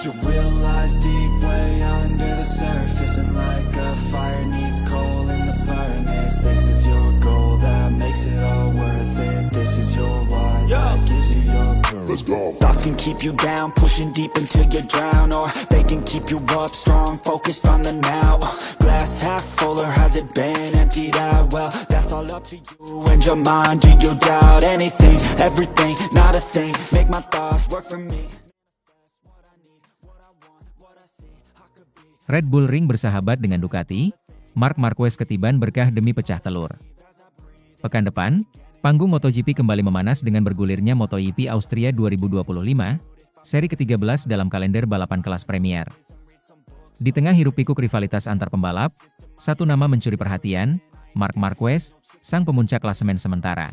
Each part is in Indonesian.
You realize deep way under the surface, and like a fire needs coal in the furnace. This is your goal that makes it all worth it. This is your why that gives you your purpose. Let's go. Thoughts can keep you down, pushing deep until you drown, or they can keep you up strong, focused on the now. Glass half full, or has it been emptied out? Well, that's all up to you and your mind. Do you doubt anything, everything, not a thing? Make my thoughts work for me. Red Bull Ring bersahabat dengan Ducati, Marc Marquez ketiban berkah demi pecah telur. Pekan depan, panggung MotoGP kembali memanas dengan bergulirnya MotoGP Austria 2025, seri ke-13 dalam kalender balapan kelas Premier. Di tengah hiruk-pikuk rivalitas antar pembalap, satu nama mencuri perhatian, Marc Marquez, sang pemuncak klasemen sementara.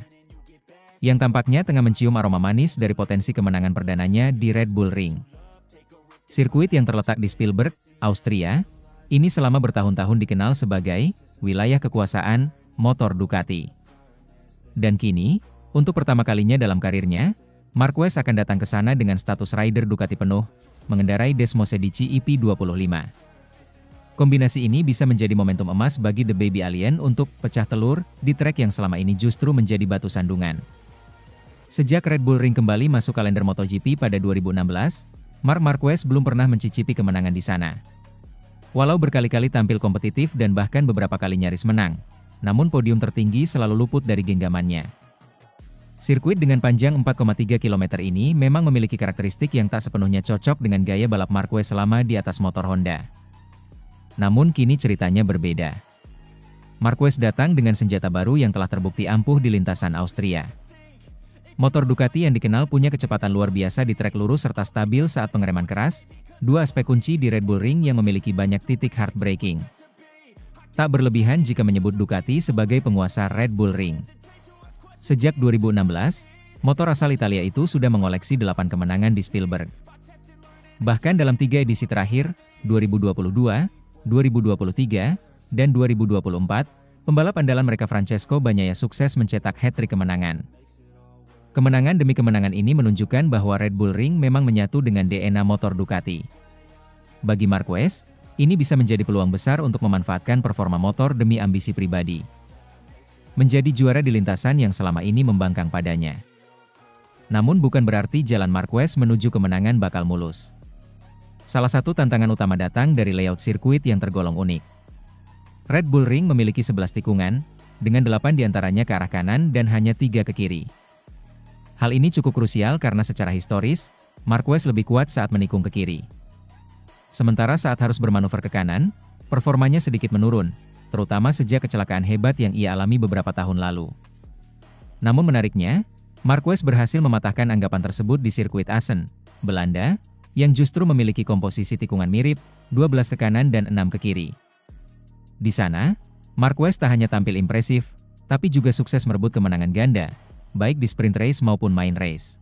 Yang tampaknya tengah mencium aroma manis dari potensi kemenangan perdananya di Red Bull Ring. Sirkuit yang terletak di Spielberg, Austria, ini selama bertahun-tahun dikenal sebagai wilayah kekuasaan motor Ducati. Dan kini, untuk pertama kalinya dalam karirnya, Marquez akan datang ke sana dengan status rider Ducati penuh, mengendarai Desmosedici EP25. Kombinasi ini bisa menjadi momentum emas bagi The Baby Alien untuk pecah telur di trek yang selama ini justru menjadi batu sandungan. Sejak Red Bull Ring kembali masuk kalender MotoGP pada 2016, Marc Marquez belum pernah mencicipi kemenangan di sana. Walau berkali-kali tampil kompetitif dan bahkan beberapa kali nyaris menang, namun podium tertinggi selalu luput dari genggamannya. Sirkuit dengan panjang 4,3 km ini memang memiliki karakteristik yang tak sepenuhnya cocok dengan gaya balap Marquez selama di atas motor Honda. Namun kini ceritanya berbeda. Marquez datang dengan senjata baru yang telah terbukti ampuh di lintasan Austria. Motor Ducati yang dikenal punya kecepatan luar biasa di trek lurus serta stabil saat pengereman keras, dua aspek kunci di Red Bull Ring yang memiliki banyak titik hard braking. Tak berlebihan jika menyebut Ducati sebagai penguasa Red Bull Ring. Sejak 2016, motor asal Italia itu sudah mengoleksi 8 kemenangan di Spielberg. Bahkan dalam 3 edisi terakhir, 2022, 2023, dan 2024, pembalap andalan mereka Francesco Bagnaia sukses mencetak hat-trick kemenangan. Kemenangan demi kemenangan ini menunjukkan bahwa Red Bull Ring memang menyatu dengan DNA motor Ducati. Bagi Marquez, ini bisa menjadi peluang besar untuk memanfaatkan performa motor demi ambisi pribadi. Menjadi juara di lintasan yang selama ini membangkang padanya. Namun bukan berarti jalan Marquez menuju kemenangan bakal mulus. Salah satu tantangan utama datang dari layout sirkuit yang tergolong unik. Red Bull Ring memiliki 11 tikungan, dengan 8 diantaranya ke arah kanan dan hanya 3 ke kiri. Hal ini cukup krusial karena secara historis, Marquez lebih kuat saat menikung ke kiri. Sementara saat harus bermanuver ke kanan, performanya sedikit menurun, terutama sejak kecelakaan hebat yang ia alami beberapa tahun lalu. Namun menariknya, Marquez berhasil mematahkan anggapan tersebut di sirkuit Assen, Belanda, yang justru memiliki komposisi tikungan mirip, 12 ke kanan dan 6 ke kiri. Di sana, Marquez tak hanya tampil impresif, tapi juga sukses merebut kemenangan ganda, baik di sprint race maupun main race.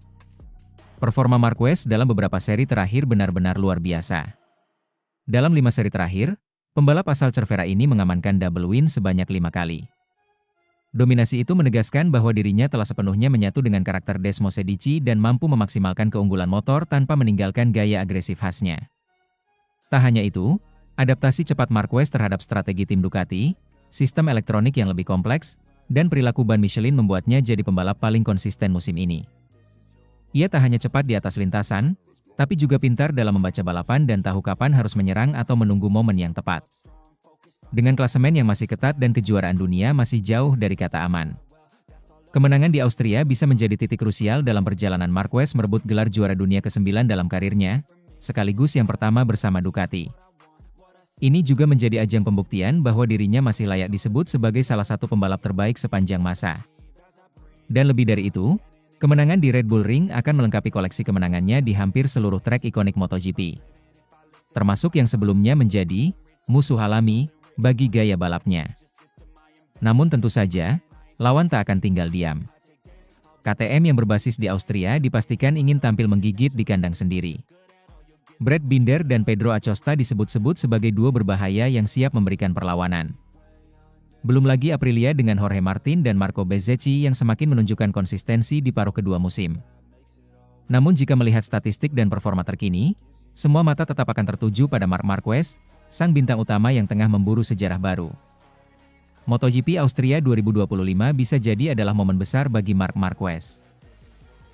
Performa Marquez dalam beberapa seri terakhir benar-benar luar biasa. Dalam 5 seri terakhir, pembalap asal Cervera ini mengamankan double win sebanyak 5 kali. Dominasi itu menegaskan bahwa dirinya telah sepenuhnya menyatu dengan karakter Desmosedici dan mampu memaksimalkan keunggulan motor tanpa meninggalkan gaya agresif khasnya. Tak hanya itu, adaptasi cepat Marquez terhadap strategi tim Ducati, sistem elektronik yang lebih kompleks, dan perilaku ban Michelin membuatnya jadi pembalap paling konsisten musim ini. Ia tak hanya cepat di atas lintasan, tapi juga pintar dalam membaca balapan dan tahu kapan harus menyerang atau menunggu momen yang tepat. Dengan klasemen yang masih ketat dan kejuaraan dunia masih jauh dari kata aman. Kemenangan di Austria bisa menjadi titik krusial dalam perjalanan Marquez merebut gelar juara dunia ke-9 dalam karirnya, sekaligus yang pertama bersama Ducati. Ini juga menjadi ajang pembuktian bahwa dirinya masih layak disebut sebagai salah satu pembalap terbaik sepanjang masa. Dan lebih dari itu, kemenangan di Red Bull Ring akan melengkapi koleksi kemenangannya di hampir seluruh trek ikonik MotoGP. Termasuk yang sebelumnya menjadi musuh alami bagi gaya balapnya. Namun tentu saja, lawan tak akan tinggal diam. KTM yang berbasis di Austria dipastikan ingin tampil menggigit di kandang sendiri. Brad Binder dan Pedro Acosta disebut-sebut sebagai duo berbahaya yang siap memberikan perlawanan. Belum lagi Aprilia dengan Jorge Martin dan Marco Bezzecchi yang semakin menunjukkan konsistensi di paruh kedua musim. Namun jika melihat statistik dan performa terkini, semua mata tetap akan tertuju pada Marc Marquez, sang bintang utama yang tengah memburu sejarah baru. MotoGP Austria 2025 bisa jadi adalah momen besar bagi Marc Marquez.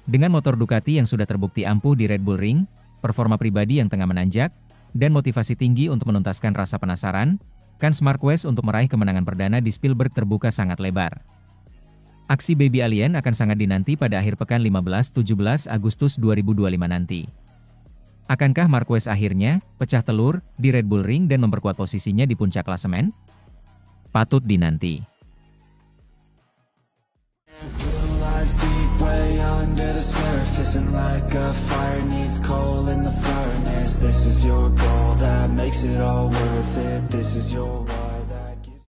Dengan motor Ducati yang sudah terbukti ampuh di Red Bull Ring, performa pribadi yang tengah menanjak, dan motivasi tinggi untuk menuntaskan rasa penasaran, kans Marquez untuk meraih kemenangan perdana di Spielberg terbuka sangat lebar. Aksi Baby Alien akan sangat dinanti pada akhir pekan 15-17 Agustus 2025 nanti. Akankah Marquez akhirnya pecah telur di Red Bull Ring dan memperkuat posisinya di puncak klasemen? Patut dinanti. Deep way under the surface, and like a fire needs coal in the furnace. This is your goal that makes it all worth it. This is your why that gives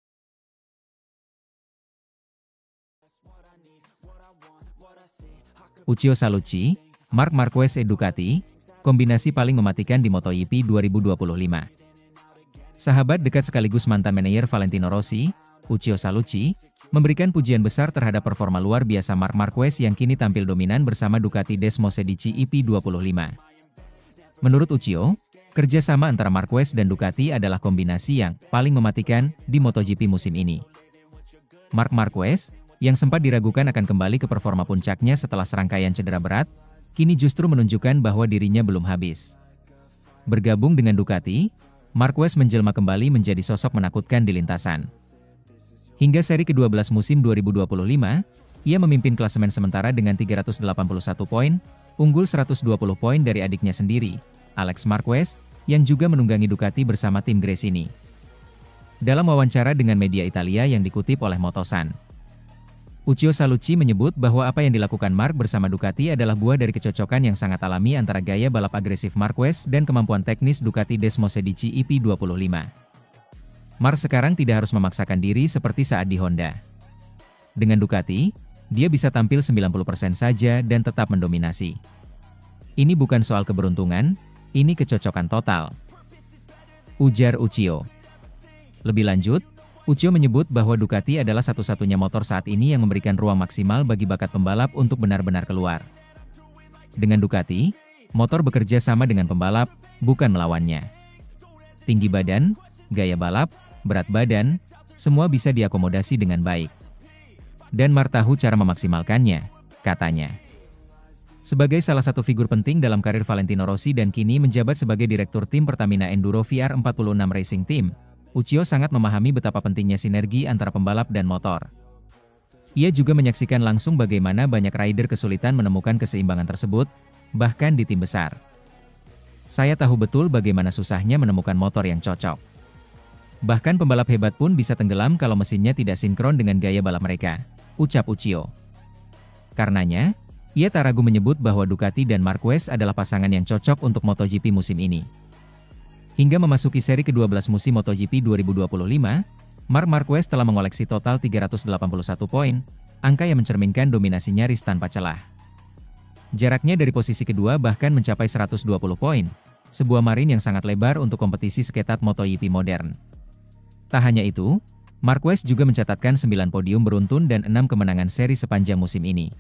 what I need, what I want, what I see. Uccio Salucci, Marc Marquez Ducati, kombinasi paling mematikan di MotoGP 2025. Sahabat dekat sekaligus mantan manajer Valentino Rossi, Uccio Salucci, memberikan pujian besar terhadap performa luar biasa Marc Marquez yang kini tampil dominan bersama Ducati Desmosedici EP25. Menurut Uccio, kerjasama antara Marquez dan Ducati adalah kombinasi yang paling mematikan di MotoGP musim ini. Marc Marquez, yang sempat diragukan akan kembali ke performa puncaknya setelah serangkaian cedera berat, kini justru menunjukkan bahwa dirinya belum habis. Bergabung dengan Ducati, Marquez menjelma kembali menjadi sosok menakutkan di lintasan. Hingga seri ke-12 musim 2025, ia memimpin klasemen sementara dengan 381 poin, unggul 120 poin dari adiknya sendiri, Alex Marquez, yang juga menunggangi Ducati bersama tim Gresini. Dalam wawancara dengan media Italia yang dikutip oleh Motosan, Uccio Salucci menyebut bahwa apa yang dilakukan Marc bersama Ducati adalah buah dari kecocokan yang sangat alami antara gaya balap agresif Marquez dan kemampuan teknis Ducati Desmosedici EP25. Marc sekarang tidak harus memaksakan diri seperti saat di Honda. Dengan Ducati, dia bisa tampil 90% saja dan tetap mendominasi. Ini bukan soal keberuntungan, ini kecocokan total, ujar Uccio. Lebih lanjut, Uccio menyebut bahwa Ducati adalah satu-satunya motor saat ini yang memberikan ruang maksimal bagi bakat pembalap untuk benar-benar keluar. Dengan Ducati, motor bekerja sama dengan pembalap, bukan melawannya. Tinggi badan, gaya balap, berat badan, semua bisa diakomodasi dengan baik. Dan Marc tahu cara memaksimalkannya, katanya. Sebagai salah satu figur penting dalam karir Valentino Rossi dan kini menjabat sebagai direktur tim Pertamina Enduro VR46 Racing Team, Uccio sangat memahami betapa pentingnya sinergi antara pembalap dan motor. Ia juga menyaksikan langsung bagaimana banyak rider kesulitan menemukan keseimbangan tersebut, bahkan di tim besar. Saya tahu betul bagaimana susahnya menemukan motor yang cocok. Bahkan pembalap hebat pun bisa tenggelam kalau mesinnya tidak sinkron dengan gaya balap mereka, ucap Uccio. Karenanya, ia tak ragu menyebut bahwa Ducati dan Marquez adalah pasangan yang cocok untuk MotoGP musim ini. Hingga memasuki seri ke-12 musim MotoGP 2025, Marc Marquez telah mengoleksi total 381 poin, angka yang mencerminkan dominasi nyaris tanpa celah. Jaraknya dari posisi kedua bahkan mencapai 120 poin, sebuah marin yang sangat lebar untuk kompetisi sketat MotoGP modern. Tak hanya itu, Marquez juga mencatatkan 9 podium beruntun dan 6 kemenangan seri sepanjang musim ini.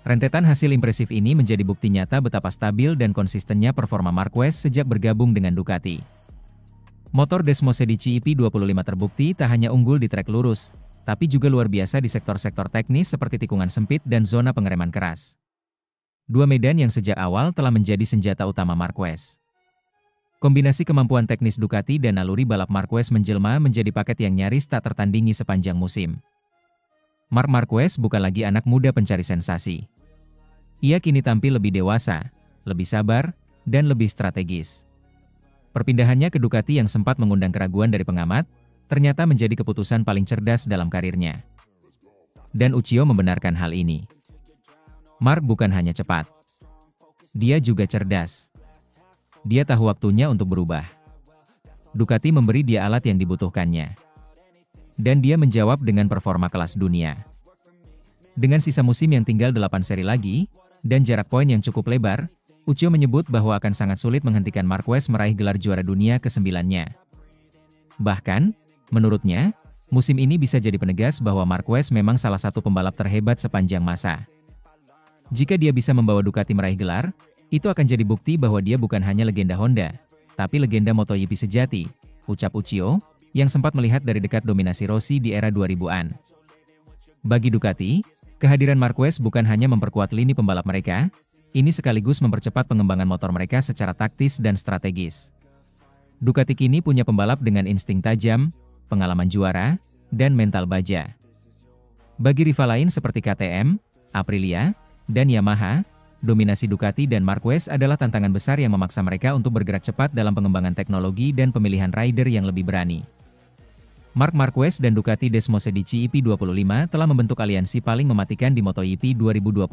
Rentetan hasil impresif ini menjadi bukti nyata betapa stabil dan konsistennya performa Marquez sejak bergabung dengan Ducati. Motor Desmosedici EP25 terbukti tak hanya unggul di trek lurus, tapi juga luar biasa di sektor-sektor teknis seperti tikungan sempit dan zona pengereman keras. Dua medan yang sejak awal telah menjadi senjata utama Marquez. Kombinasi kemampuan teknis Ducati dan naluri balap Marquez menjelma menjadi paket yang nyaris tak tertandingi sepanjang musim. Marc Marquez bukan lagi anak muda pencari sensasi. Ia kini tampil lebih dewasa, lebih sabar, dan lebih strategis. Perpindahannya ke Ducati yang sempat mengundang keraguan dari pengamat, ternyata menjadi keputusan paling cerdas dalam karirnya. Dan Uccio membenarkan hal ini. Marc bukan hanya cepat. Dia juga cerdas. Dia tahu waktunya untuk berubah. Ducati memberi dia alat yang dibutuhkannya. Dan dia menjawab dengan performa kelas dunia. Dengan sisa musim yang tinggal 8 seri lagi, dan jarak poin yang cukup lebar, Uccio menyebut bahwa akan sangat sulit menghentikan Marquez meraih gelar juara dunia ke-9-nya. Bahkan, menurutnya, musim ini bisa jadi penegas bahwa Marquez memang salah satu pembalap terhebat sepanjang masa. Jika dia bisa membawa Ducati meraih gelar, Itu akan jadi bukti bahwa dia bukan hanya legenda Honda, tapi legenda MotoGP sejati, ucap Uchiho, yang sempat melihat dari dekat dominasi Rossi di era 2000-an. Bagi Ducati, kehadiran Marquez bukan hanya memperkuat lini pembalap mereka, ini sekaligus mempercepat pengembangan motor mereka secara taktis dan strategis. Ducati kini punya pembalap dengan insting tajam, pengalaman juara, dan mental baja. Bagi rival lain seperti KTM, Aprilia, dan Yamaha, dominasi Ducati dan Marquez adalah tantangan besar yang memaksa mereka untuk bergerak cepat dalam pengembangan teknologi dan pemilihan rider yang lebih berani. Marc Marquez dan Ducati Desmosedici EP25 telah membentuk aliansi paling mematikan di MotoGP 2025.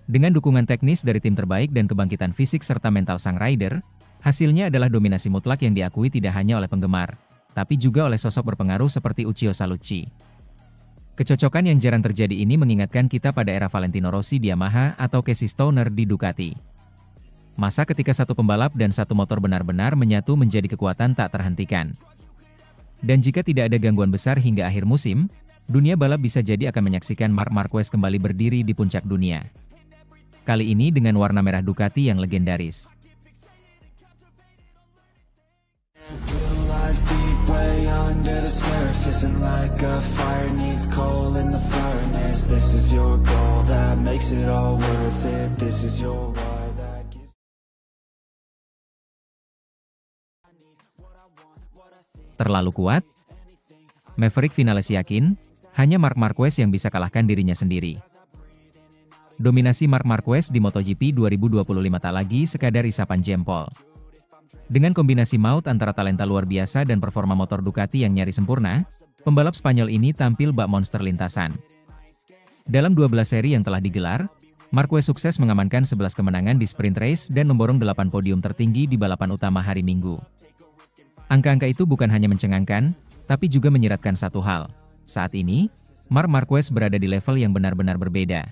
Dengan dukungan teknis dari tim terbaik dan kebangkitan fisik serta mental sang rider, hasilnya adalah dominasi mutlak yang diakui tidak hanya oleh penggemar, tapi juga oleh sosok berpengaruh seperti Uchiho Salucci. Kecocokan yang jarang terjadi ini mengingatkan kita pada era Valentino Rossi di Yamaha atau Casey Stoner di Ducati. Masa ketika satu pembalap dan satu motor benar-benar menyatu menjadi kekuatan tak terhentikan. Dan jika tidak ada gangguan besar hingga akhir musim, dunia balap bisa jadi akan menyaksikan Marc Marquez kembali berdiri di puncak dunia. Kali ini dengan warna merah Ducati yang legendaris. Deep way under the surface, and like a fire needs coal in the furnace. This is your goal that makes it all worth it. This is your why that gives. Terlalu kuat? Maverick Vinales yakin, hanya Marc Marquez yang bisa kalahkan dirinya sendiri. Dominasi Marc Marquez di MotoGP 2025 tak lagi sekadar isapan jempol. Dengan kombinasi maut antara talenta luar biasa dan performa motor Ducati yang nyaris sempurna, pembalap Spanyol ini tampil bak monster lintasan. Dalam 12 seri yang telah digelar, Marquez sukses mengamankan 11 kemenangan di sprint race dan memborong 8 podium tertinggi di balapan utama hari Minggu. Angka-angka itu bukan hanya mencengangkan, tapi juga menyiratkan satu hal. Saat ini, Marc Marquez berada di level yang benar-benar berbeda.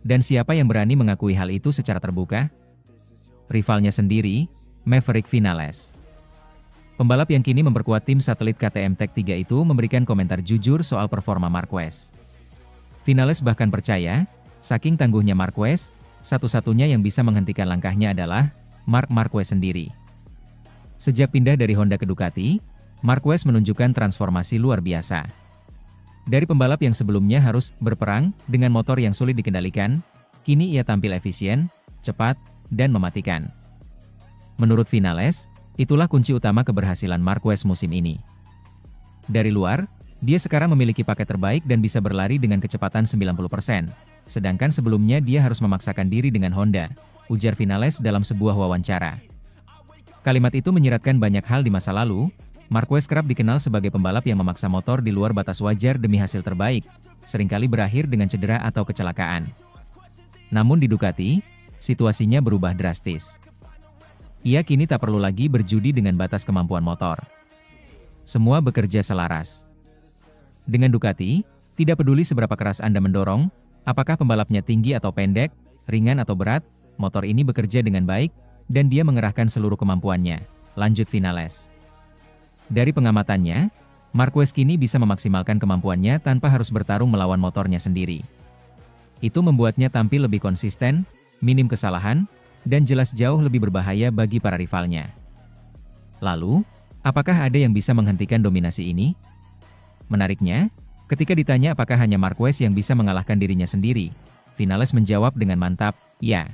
Dan siapa yang berani mengakui hal itu secara terbuka? Rivalnya sendiri, Maverick Vinales. Pembalap yang kini memperkuat tim satelit KTM Tech3 itu memberikan komentar jujur soal performa Marquez. Vinales bahkan percaya, saking tangguhnya Marquez, satu-satunya yang bisa menghentikan langkahnya adalah Marc Marquez sendiri. Sejak pindah dari Honda ke Ducati, Marquez menunjukkan transformasi luar biasa. Dari pembalap yang sebelumnya harus berperang dengan motor yang sulit dikendalikan, kini ia tampil efisien, cepat, dan mematikan. Menurut Vinales, itulah kunci utama keberhasilan Marquez musim ini. Dari luar, dia sekarang memiliki paket terbaik dan bisa berlari dengan kecepatan 90%, sedangkan sebelumnya dia harus memaksakan diri dengan Honda, ujar Vinales dalam sebuah wawancara. Kalimat itu menyiratkan banyak hal di masa lalu. Marquez kerap dikenal sebagai pembalap yang memaksa motor di luar batas wajar demi hasil terbaik, seringkali berakhir dengan cedera atau kecelakaan. Namun di Ducati, situasinya berubah drastis. Ia kini tak perlu lagi berjudi dengan batas kemampuan motor. Semua bekerja selaras. Dengan Ducati, tidak peduli seberapa keras Anda mendorong, apakah pembalapnya tinggi atau pendek, ringan atau berat, motor ini bekerja dengan baik, dan dia mengerahkan seluruh kemampuannya, lanjut Vinales. Dari pengamatannya, Marquez kini bisa memaksimalkan kemampuannya tanpa harus bertarung melawan motornya sendiri. Itu membuatnya tampil lebih konsisten, minim kesalahan, dan jelas jauh lebih berbahaya bagi para rivalnya. Lalu, apakah ada yang bisa menghentikan dominasi ini? Menariknya, ketika ditanya apakah hanya Marquez yang bisa mengalahkan dirinya sendiri, Vinales menjawab dengan mantap, ya.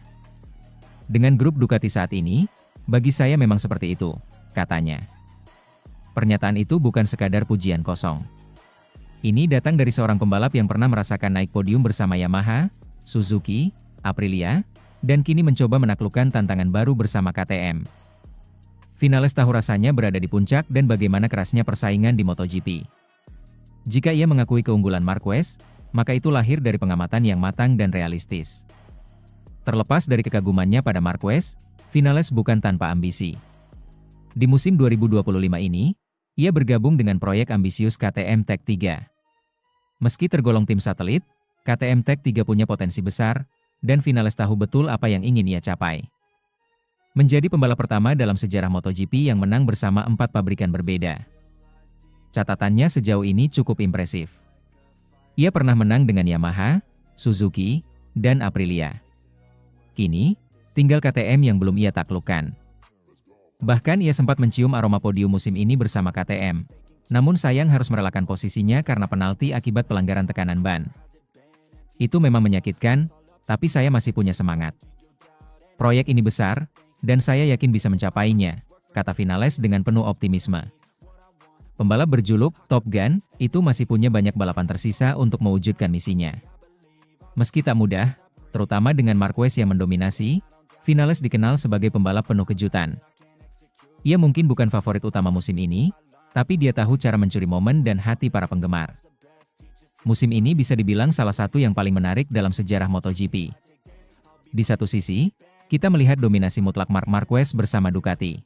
Dengan grup Ducati saat ini, bagi saya memang seperti itu, katanya. Pernyataan itu bukan sekadar pujian kosong. Ini datang dari seorang pembalap yang pernah merasakan naik podium bersama Yamaha, Suzuki, Aprilia, dan kini mencoba menaklukkan tantangan baru bersama KTM. Vinales tahu rasanya berada di puncak dan bagaimana kerasnya persaingan di MotoGP. Jika ia mengakui keunggulan Marquez, maka itu lahir dari pengamatan yang matang dan realistis. Terlepas dari kekagumannya pada Marquez, Vinales bukan tanpa ambisi. Di musim 2025 ini, ia bergabung dengan proyek ambisius KTM Tech3. Meski tergolong tim satelit, KTM Tech3 punya potensi besar, dan Vinales tahu betul apa yang ingin ia capai. Menjadi pembalap pertama dalam sejarah MotoGP yang menang bersama 4 pabrikan berbeda. Catatannya sejauh ini cukup impresif. Ia pernah menang dengan Yamaha, Suzuki, dan Aprilia. Kini, tinggal KTM yang belum ia taklukkan. Bahkan ia sempat mencium aroma podium musim ini bersama KTM. Namun sayang harus merelakan posisinya karena penalti akibat pelanggaran tekanan ban. Itu memang menyakitkan, tapi saya masih punya semangat. Proyek ini besar, dan saya yakin bisa mencapainya, kata Vinales dengan penuh optimisme. Pembalap berjuluk Top Gun itu masih punya banyak balapan tersisa untuk mewujudkan misinya. Meski tak mudah, terutama dengan Marquez yang mendominasi, Vinales dikenal sebagai pembalap penuh kejutan. Ia mungkin bukan favorit utama musim ini, tapi dia tahu cara mencuri momen dan hati para penggemar. Musim ini bisa dibilang salah satu yang paling menarik dalam sejarah MotoGP. Di satu sisi, kita melihat dominasi mutlak Marc Marquez bersama Ducati.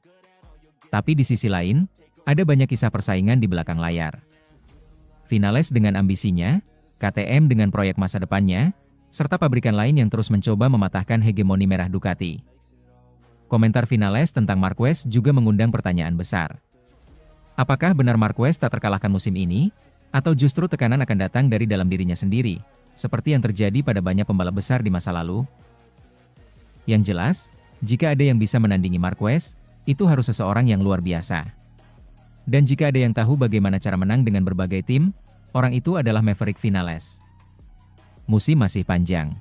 Tapi di sisi lain, ada banyak kisah persaingan di belakang layar. Vinales dengan ambisinya, KTM dengan proyek masa depannya, serta pabrikan lain yang terus mencoba mematahkan hegemoni merah Ducati. Komentar Vinales tentang Marquez juga mengundang pertanyaan besar. Apakah benar Marquez tak terkalahkan musim ini? Atau justru tekanan akan datang dari dalam dirinya sendiri, seperti yang terjadi pada banyak pembalap besar di masa lalu? Yang jelas, jika ada yang bisa menandingi Marquez, itu harus seseorang yang luar biasa. Dan jika ada yang tahu bagaimana cara menang dengan berbagai tim, orang itu adalah Maverick Vinales. Musim masih panjang.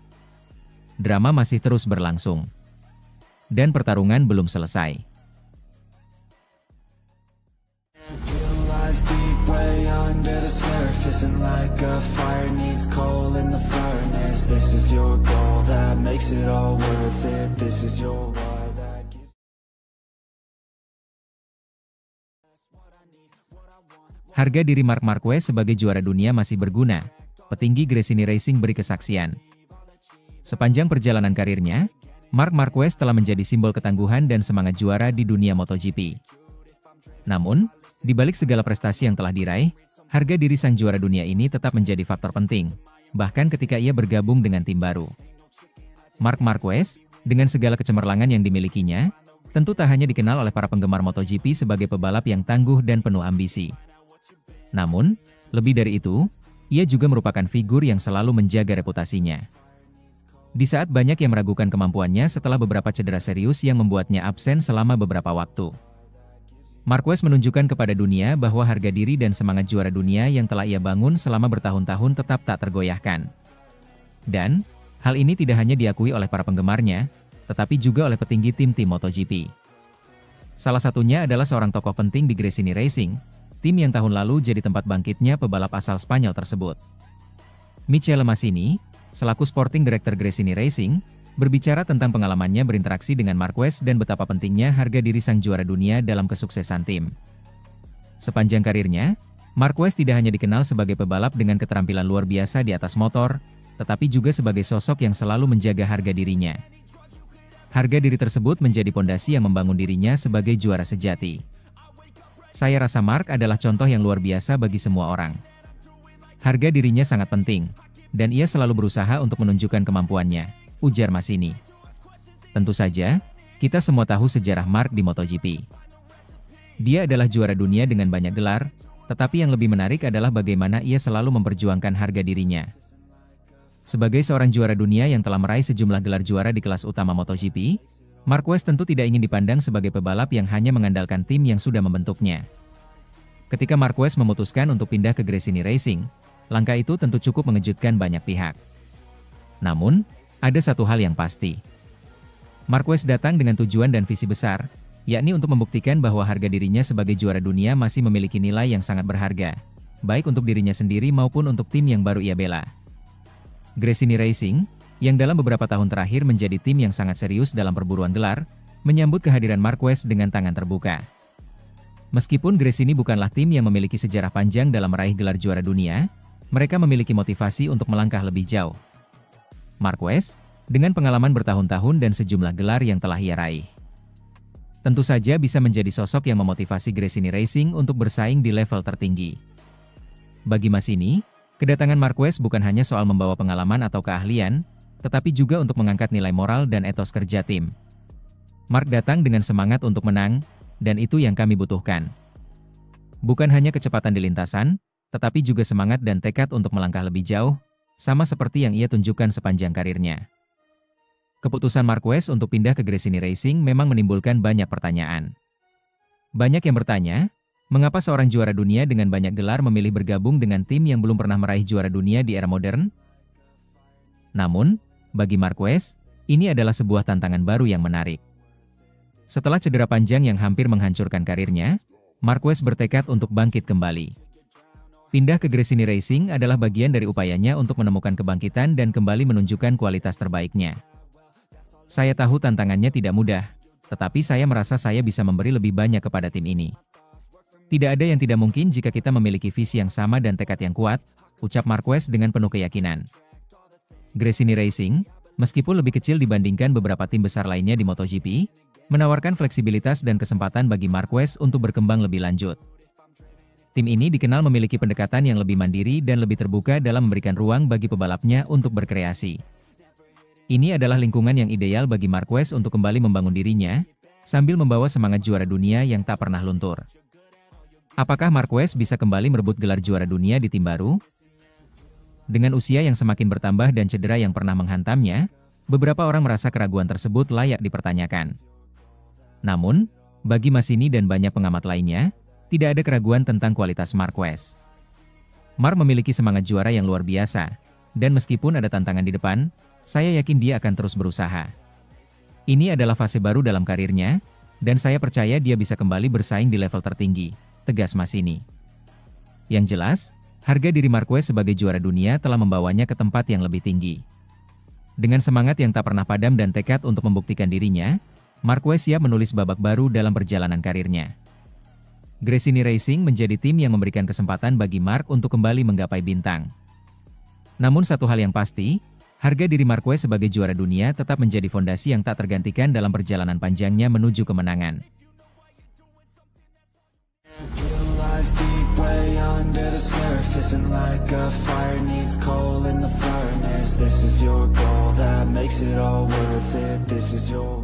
Drama masih terus berlangsung. Dan pertarungan belum selesai. Deep way under the surface, and like a fire needs coal in the furnace. This is your goal that makes it all worth it. This is your why that gives. Harga diri Marc Marquez sebagai juara dunia masih berguna, petinggi Gresini Racing beri kesaksian. Sepanjang perjalanan karirnya, Marc Marquez telah menjadi simbol ketangguhan dan semangat juara di dunia MotoGP. Namun, di balik segala prestasi yang telah diraih, harga diri sang juara dunia ini tetap menjadi faktor penting, bahkan ketika ia bergabung dengan tim baru. Marc Marquez, dengan segala kecemerlangan yang dimilikinya, tentu tak hanya dikenal oleh para penggemar MotoGP sebagai pebalap yang tangguh dan penuh ambisi. Namun, lebih dari itu, ia juga merupakan figur yang selalu menjaga reputasinya. Di saat banyak yang meragukan kemampuannya setelah beberapa cedera serius yang membuatnya absen selama beberapa waktu, Marquez menunjukkan kepada dunia bahwa harga diri dan semangat juara dunia yang telah ia bangun selama bertahun-tahun tetap tak tergoyahkan. Dan, hal ini tidak hanya diakui oleh para penggemarnya, tetapi juga oleh petinggi tim-tim MotoGP. Salah satunya adalah seorang tokoh penting di Gresini Racing, tim yang tahun lalu jadi tempat bangkitnya pebalap asal Spanyol tersebut. Michele Masini, selaku Sporting Director Gresini Racing, berbicara tentang pengalamannya berinteraksi dengan Marquez dan betapa pentingnya harga diri sang juara dunia dalam kesuksesan tim. Sepanjang karirnya, Marquez tidak hanya dikenal sebagai pebalap dengan keterampilan luar biasa di atas motor, tetapi juga sebagai sosok yang selalu menjaga harga dirinya. Harga diri tersebut menjadi pondasi yang membangun dirinya sebagai juara sejati. Saya rasa Marc adalah contoh yang luar biasa bagi semua orang. Harga dirinya sangat penting, dan ia selalu berusaha untuk menunjukkan kemampuannya, ujar Masini. Tentu saja, kita semua tahu sejarah Marc di MotoGP. Dia adalah juara dunia dengan banyak gelar, tetapi yang lebih menarik adalah bagaimana ia selalu memperjuangkan harga dirinya. Sebagai seorang juara dunia yang telah meraih sejumlah gelar juara di kelas utama MotoGP, Marquez tentu tidak ingin dipandang sebagai pebalap yang hanya mengandalkan tim yang sudah membentuknya. Ketika Marquez memutuskan untuk pindah ke Gresini Racing, langkah itu tentu cukup mengejutkan banyak pihak. Namun, ada satu hal yang pasti. Marquez datang dengan tujuan dan visi besar, yakni untuk membuktikan bahwa harga dirinya sebagai juara dunia masih memiliki nilai yang sangat berharga, baik untuk dirinya sendiri maupun untuk tim yang baru ia bela. Gresini Racing, yang dalam beberapa tahun terakhir menjadi tim yang sangat serius dalam perburuan gelar, menyambut kehadiran Marquez dengan tangan terbuka. Meskipun Gresini bukanlah tim yang memiliki sejarah panjang dalam meraih gelar juara dunia, mereka memiliki motivasi untuk melangkah lebih jauh. Marquez, dengan pengalaman bertahun-tahun dan sejumlah gelar yang telah ia raih, tentu saja bisa menjadi sosok yang memotivasi Gresini Racing untuk bersaing di level tertinggi. Bagi Masini, kedatangan Marquez bukan hanya soal membawa pengalaman atau keahlian, tetapi juga untuk mengangkat nilai moral dan etos kerja tim. Marc datang dengan semangat untuk menang, dan itu yang kami butuhkan. Bukan hanya kecepatan di lintasan, tetapi juga semangat dan tekad untuk melangkah lebih jauh, sama seperti yang ia tunjukkan sepanjang karirnya. Keputusan Marquez untuk pindah ke Gresini Racing memang menimbulkan banyak pertanyaan. Banyak yang bertanya, mengapa seorang juara dunia dengan banyak gelar memilih bergabung dengan tim yang belum pernah meraih juara dunia di era modern? Namun, bagi Marquez, ini adalah sebuah tantangan baru yang menarik. Setelah cedera panjang yang hampir menghancurkan karirnya, Marquez bertekad untuk bangkit kembali. Pindah ke Gresini Racing adalah bagian dari upayanya untuk menemukan kebangkitan dan kembali menunjukkan kualitas terbaiknya. Saya tahu tantangannya tidak mudah, tetapi saya merasa saya bisa memberi lebih banyak kepada tim ini. Tidak ada yang tidak mungkin jika kita memiliki visi yang sama dan tekad yang kuat, ucap Marquez dengan penuh keyakinan. Gresini Racing, meskipun lebih kecil dibandingkan beberapa tim besar lainnya di MotoGP, menawarkan fleksibilitas dan kesempatan bagi Marquez untuk berkembang lebih lanjut. Tim ini dikenal memiliki pendekatan yang lebih mandiri dan lebih terbuka dalam memberikan ruang bagi pebalapnya untuk berkreasi. Ini adalah lingkungan yang ideal bagi Marquez untuk kembali membangun dirinya, sambil membawa semangat juara dunia yang tak pernah luntur. Apakah Marquez bisa kembali merebut gelar juara dunia di tim baru? Dengan usia yang semakin bertambah dan cedera yang pernah menghantamnya, beberapa orang merasa keraguan tersebut layak dipertanyakan. Namun, bagi Massini dan banyak pengamat lainnya, tidak ada keraguan tentang kualitas Marquez. Mark memiliki semangat juara yang luar biasa, dan meskipun ada tantangan di depan, saya yakin dia akan terus berusaha. Ini adalah fase baru dalam karirnya, dan saya percaya dia bisa kembali bersaing di level tertinggi, tegas Massini. Yang jelas, harga diri Marquez sebagai juara dunia telah membawanya ke tempat yang lebih tinggi. Dengan semangat yang tak pernah padam dan tekad untuk membuktikan dirinya, Marquez siap menulis babak baru dalam perjalanan karirnya. Gresini Racing menjadi tim yang memberikan kesempatan bagi Mark untuk kembali menggapai bintang. Namun satu hal yang pasti, harga diri Marquez sebagai juara dunia tetap menjadi fondasi yang tak tergantikan dalam perjalanan panjangnya menuju kemenangan. This is your goal that makes it all worth it. This is your